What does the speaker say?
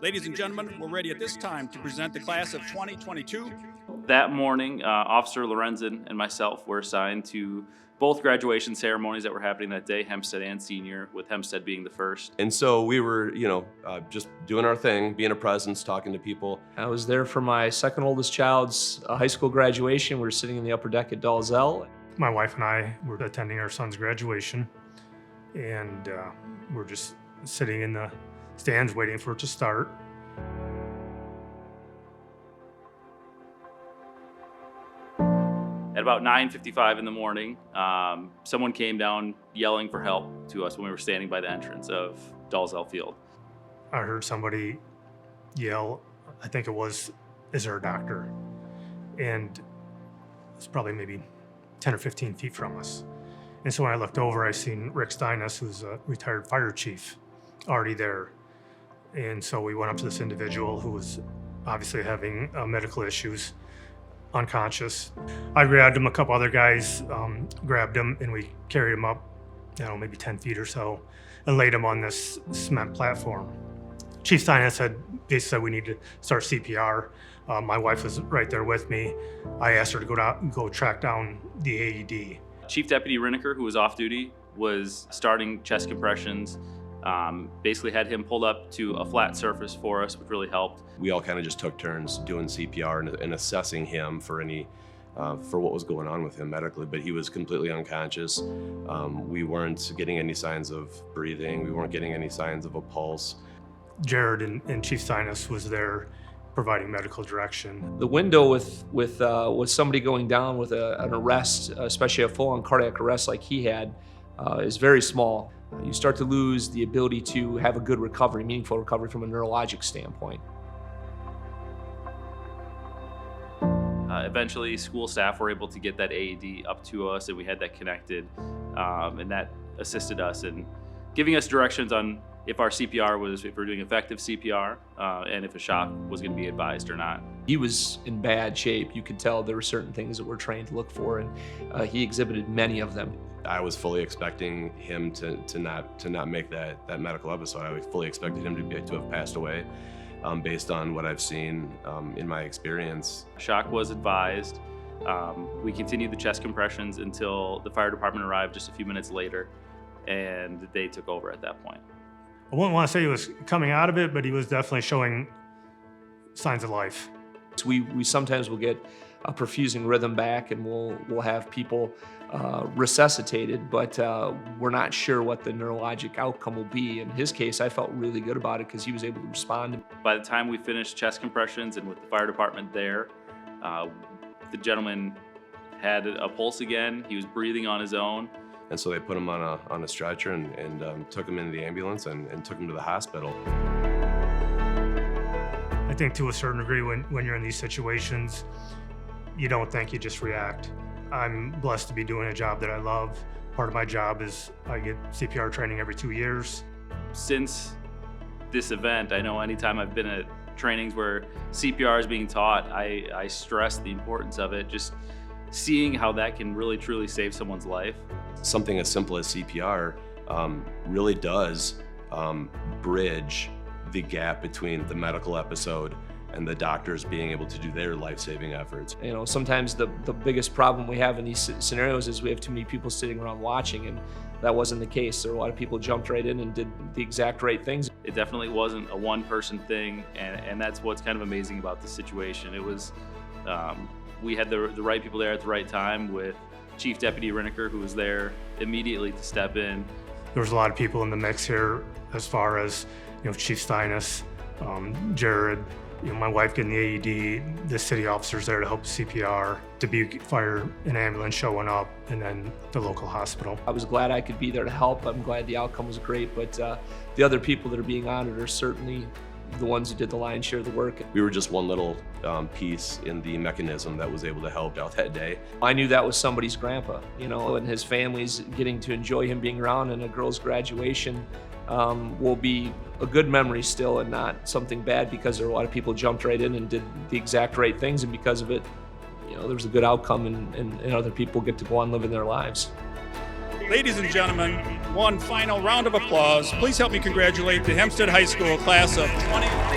Ladies and gentlemen, we're ready at this time to present the class of 2022. That morning, Officer Lorenzen and myself were assigned to both graduation ceremonies that were happening that day, Hempstead and Senior, with Hempstead being the first. And so we were, just doing our thing, being a presence, talking to people. I was there for my second oldest child's high school graduation. We were sitting in the upper deck at Dalzell. My wife and I were attending our son's graduation, and we're just sitting in the stands waiting for it to start. At about 9:55 in the morning, someone came down yelling for help to us when we were standing by the entrance of Dalzell Field. I heard somebody yell, I think it was, "Is there a doctor?" And it's probably maybe 10 or 15 feet from us. And so when I looked over, I seen Rick Steinus, who's a retired fire chief, already there. And so we went up to this individual who was obviously having medical issues, unconscious. I grabbed him, a couple other guys grabbed him, and we carried him up, maybe 10 feet or so, and laid him on this cement platform. Chief Steinus had basically said we need to start CPR. My wife was right there with me. I asked her to go track down the AED. Chief Deputy Riniker, who was off duty, was starting chest compressions. Basically had him pulled up to a flat surface for us, which really helped. We all kind of just took turns doing CPR and assessing him for what was going on with him medically, but he was completely unconscious. We weren't getting any signs of breathing. We weren't getting any signs of a pulse. Jared and Chief Steinus was there providing medical direction. The window with somebody going down with an arrest, especially a full-on cardiac arrest like he had, is very small. You start to lose the ability to have a good recovery, meaningful recovery from a neurologic standpoint. Eventually, school staff were able to get that AED up to us, and we had that connected, and that assisted us in giving us directions on if we're doing effective CPR, and if a shock was going to be advised or not. He was in bad shape. You could tell there were certain things that we're trained to look for, and he exhibited many of them. I was fully expecting him to not make that medical episode. I fully expected him to have passed away, based on what I've seen in my experience. Shock was advised. We continued the chest compressions until the fire department arrived just a few minutes later, and they took over at that point. I wouldn't want to say he was coming out of it, but he was definitely showing signs of life. We sometimes will get a perfusing rhythm back, and we'll have people resuscitated, but we're not sure what the neurologic outcome will be. In his case, I felt really good about it because he was able to respond. By the time we finished chest compressions and with the fire department there, the gentleman had a pulse again. He was breathing on his own. And so they put him on a stretcher and took him into the ambulance and took him to the hospital. I think to a certain degree, when you're in these situations, you don't think, you just react. I'm blessed to be doing a job that I love. Part of my job is I get CPR training every 2 years. Since this event, I know anytime I've been at trainings where CPR is being taught, I stress the importance of it, just seeing how that can really truly save someone's life. Something as simple as CPR really does bridge the gap between the medical episode and the doctors being able to do their life-saving efforts. Sometimes the biggest problem we have in these scenarios is we have too many people sitting around watching, and that wasn't the case. There were a lot of people jumped right in and did the exact right things. It definitely wasn't a one-person thing, and that's what's kind of amazing about this situation. It was, we had the right people there at the right time, with Chief Deputy Riniker, who was there immediately to step in. There was a lot of people in the mix here, as far as Chief Steinus, Jared, my wife getting the AED, the city officers there to help CPR, Dubuque Fire and ambulance showing up, and then the local hospital. I was glad I could be there to help. I'm glad the outcome was great, but the other people that are being honored are certainly the ones who did the lion's share of the work. We were just one little piece in the mechanism that was able to help out that day. I knew that was somebody's grandpa, and his family's getting to enjoy him being around, and a girl's graduation will be a good memory still, and not something bad, because there were a lot of people jumped right in and did the exact right things, and because of it, there was a good outcome, and other people get to go on living their lives. Ladies and gentlemen, one final round of applause. Please help me congratulate the Hempstead High School class of 20.